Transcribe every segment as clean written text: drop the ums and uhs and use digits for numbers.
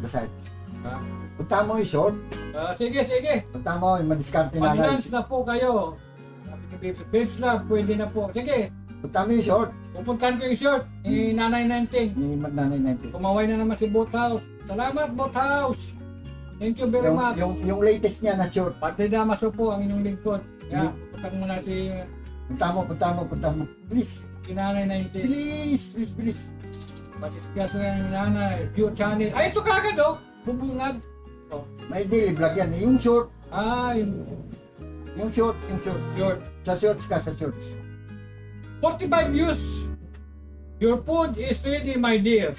Basay. Ha? Punta mo yung short. Sige, sige. Punta mo yung madiskarte na lang. Mag-lunch na po kayo. Sabi ni Babes, Babes Love, pwede na po. Sige, Punta mo yung short. pupuntahan ko yung short ni Nanay Nanting. Ni Nanay Nanting. Kumaway na naman si Boathouse. Salamat, Boathouse. Thank you very much. Yung latest niya na short. Pati Damaso po ang inyong lingkod. Kaya, pupuntahan mo na si Punta mo. Please. Nanay Nanting. Please. Patiskas na yung nanay. View channel. Ay, ito kagad oh. Bubungad. Oh. May daily vlog yan. Yung short. Yung Short. Sa shorts. 45 views. Your food is ready, my dear.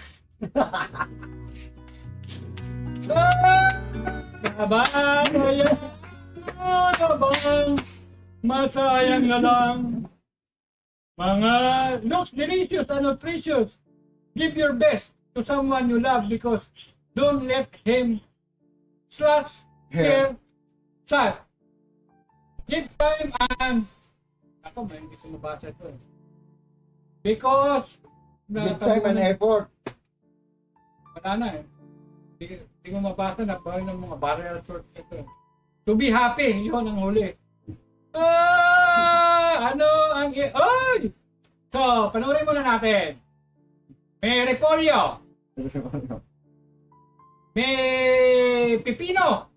Masayang na lang. Mga looks delicious and nutritious. Give your best to someone you love because don't let him slash hair sad. Give time and ako may hindi ko mabasa ito eh. Because Give time and effort. wala na eh. Hindi ko mabasa na ba ng mga barrel shorts ito eh. To be happy, yun ang huli. Ano ang oy! So, panoorin muna natin. May repolyo. May pipino.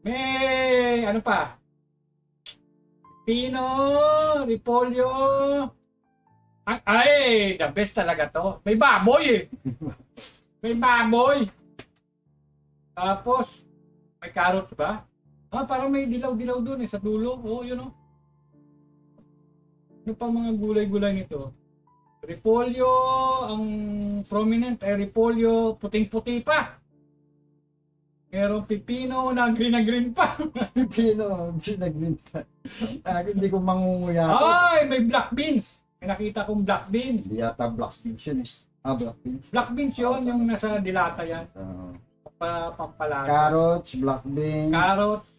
May ano pa? Pipino, repolyo. Ay, the best talaga to. May baboy eh. May baboy. Tapos, may carrots ba? Parang may dilaw-dilaw doon eh, sa dulo. Yun o. Ano pa mga gulay-gulay nito? Repolyo, ang prominent ay repolyo, puting-puti pa. Merong pipino na green pa. Pipino, green pa. Hindi ko mangunguya. Ay, may black beans. May nakita kong black beans. Hindi yata black beans yun eh. Black beans. Black beans yun, yung nasa dilata yan. Pampalasa. Carrots, black beans. Carrots.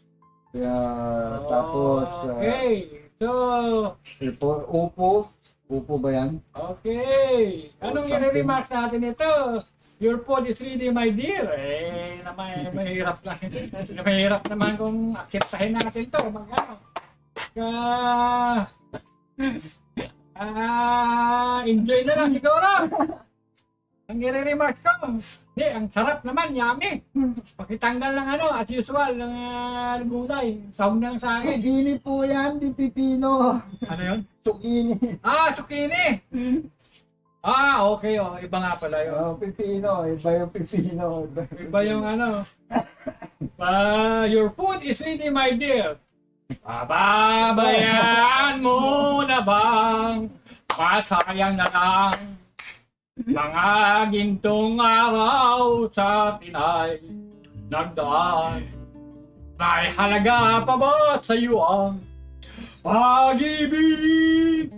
Tapos... okay. So... Upo ba yan? Okay. Anong i-remarks natin ito? Your food is ready, my dear. Mahirap lang. Mahirap naman kung akseptahin natin to. Enjoy na lang siguro. Ang i-remarks ko, ang sarap naman, yummy. Pakitanggal ng as usual, ng gulay. Sahog na lang sa akin. Zucchini po yan, di pipino. Ano yun? Zucchini. Zucchini. Okay. Iba nga pala yun. Pipino. Iba yung pipino. Iba yung your food is ready, my dear. Pababayaan mo na bang masayang na lang mga gintong araw sa Pinay nagdaan. May halaga pa ba sa iyo ang pag-ibig?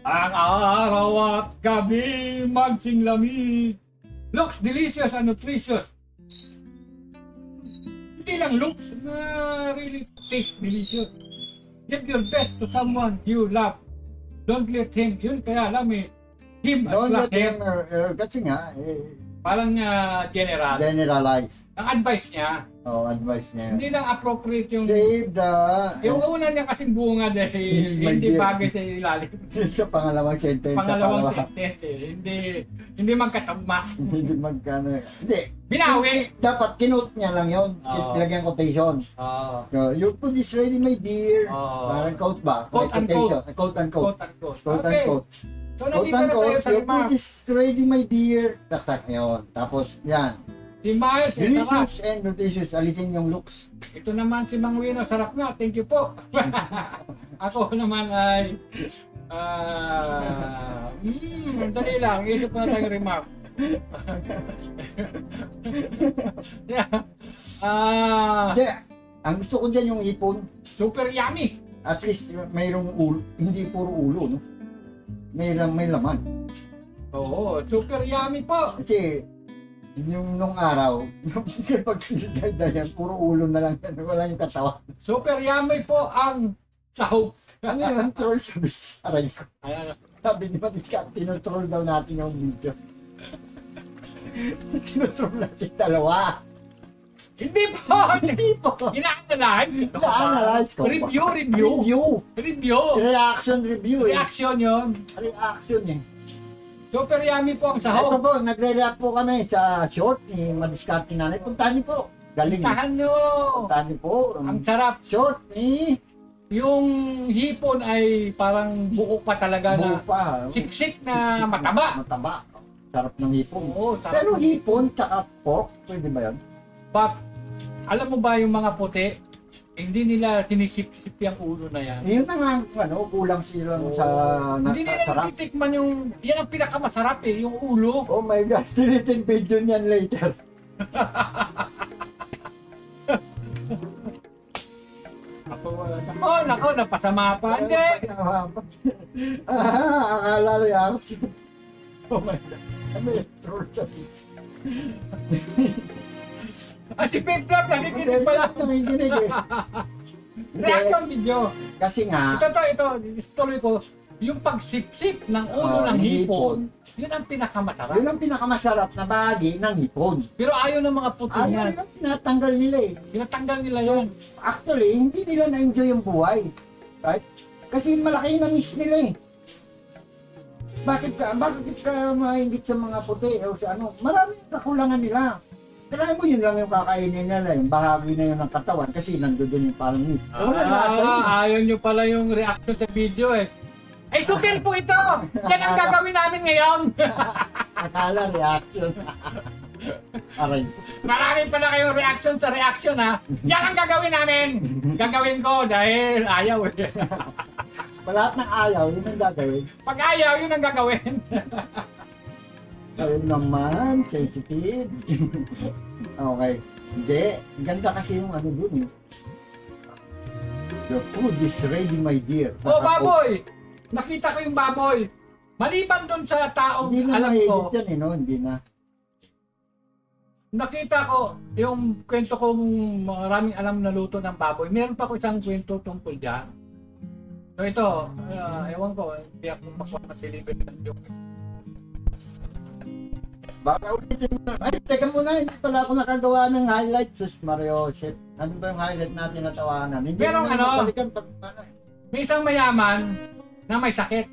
Ang araw at gabi magsinglamig. Looks delicious and nutritious. Hindi lang looks, really taste delicious. Give your best to someone you love. Don't let him, yun kaya alam him as Don't let him. Kasi nga, Parang generalized. Ang advice niya, Advice niya. hindi lang appropriate yung... Save the... Yung una niya kasing bunga dahil hindi bagay sa ilalim. Sa pangalawang sentence. Pangalawang sentence hindi magkatugma. Hindi magkano. Hindi. Binawi. Dapat kinote niya lang yun. Lagyan quotation. Your food is ready, my dear. Parang quote ba? Quote unquote. Quote unquote. Quote unquote. So nandito na tayo sa your food is ready, my dear. Tak yun. Tapos yan. Si Miles, sarap. Delicious and nutritious. Alisin yung looks. Ito naman si Mang Wino, sarap nga. Thank you po. Ako naman ay... dali lang. Isip na tayong remark. Ang gusto ko dyan yung ipon. Super yummy. At least mayroong ulo. Hindi puro ulo, no? May laman. Oo, super yummy po. Kasi yung nung araw, yung pagsisigay-dayan, puro ulo na lang yan, wala yung katawan. Super yummy po ang sahog. Ano yung troll sa aray ko? Ayan. Sabi ni Matika, tinutroll daw natin yung video. Kinusrom natin dalawa. Hindi po! Hindi po. Ina-analyze. Ina-analyze ko. Review. Reaction review eh. Reaction yun. Reaction eh. Super yummy po ang Ito sahog. po, nagre-react po kami sa short ni Madiskarte Nanay. Puntahan niyo po. Galing. Tahan nyo. Puntahan niyo po. Ang sarap. Short ni Yung hipon ay parang buo pa talaga na Bupa. siksik na mataba. Mataba. Sarap ng hipon. Oo, sarap. Pero hipon tsaka pork, pwede ba yan? But, alam mo ba yung mga puti, hindi nila sinisip-sip yung ulo na yan. Yun na nga, ano, kulang sila sa Hindi nila sarap. titikman yung, yan ang pinakamasarap eh, yung ulo. Oh my gosh, tinitin video niyan later. Nako, napasama pa. Hindi. Akala reaction. Oh my God. Ano yung troll sa pizza? Si Pip Flop, nakikinig pala. Nanginginig eh. Reaction video. Kasi nga, Ito, tuloy ko, yung pagsipsip ng ulo ng hipon, yun ang pinakamasarap. yun ang pinakamasarap na bahagi ng hipon. Pero ayaw ng mga puti Ayaw yan. yung tinatanggal nila eh. Pinatanggal nila yun. Actually, hindi nila na-enjoy yung buhay. Right? Kasi malaki yung na-miss nila eh. Bakit ka maingit sa mga puti o sa ano? Maraming kakulangan nila. Kailangan mo yun lang yung kakainin nila, yung bahagi na yun ng katawan kasi nandoon yung parang meat. Wala lasa yun. Ayaw nyo pala yung reaction sa video eh. Ay, sutil po ito! Yan ang gagawin namin ngayon! Akala reaction. Aray. Marami pala kayong reaction sa reaction ha. Yan ang gagawin namin! Gagawin ko dahil ayaw eh. Lahat ng ayaw, yun ang gagawin. Pag ayaw, yun ang gagawin. Ayun naman, sensitive. Okay. Hindi. Ganda kasi yung ano dun eh. Your food is ready, my dear. Oh, baboy! Nakita ko yung baboy. Maliban doon sa taong Hindi na alam ko, mahigit yan eh, no? Hindi na. nakita ko yung kwento kong maraming alam na luto ng baboy. Meron pa ko isang kwento tungkol dyan. So ito, ewan ko, hindi ako magpapatilibre ng joke. Baka ulitin mo. Ay, teka muna. Hindi pala ako nakagawa ng highlight. Sus, Mario Joseph. Ano ba yung highlight natin na tawanan? Hindi Pero mo na ano? mapalikan pag ano. May isang mayaman na may sakit.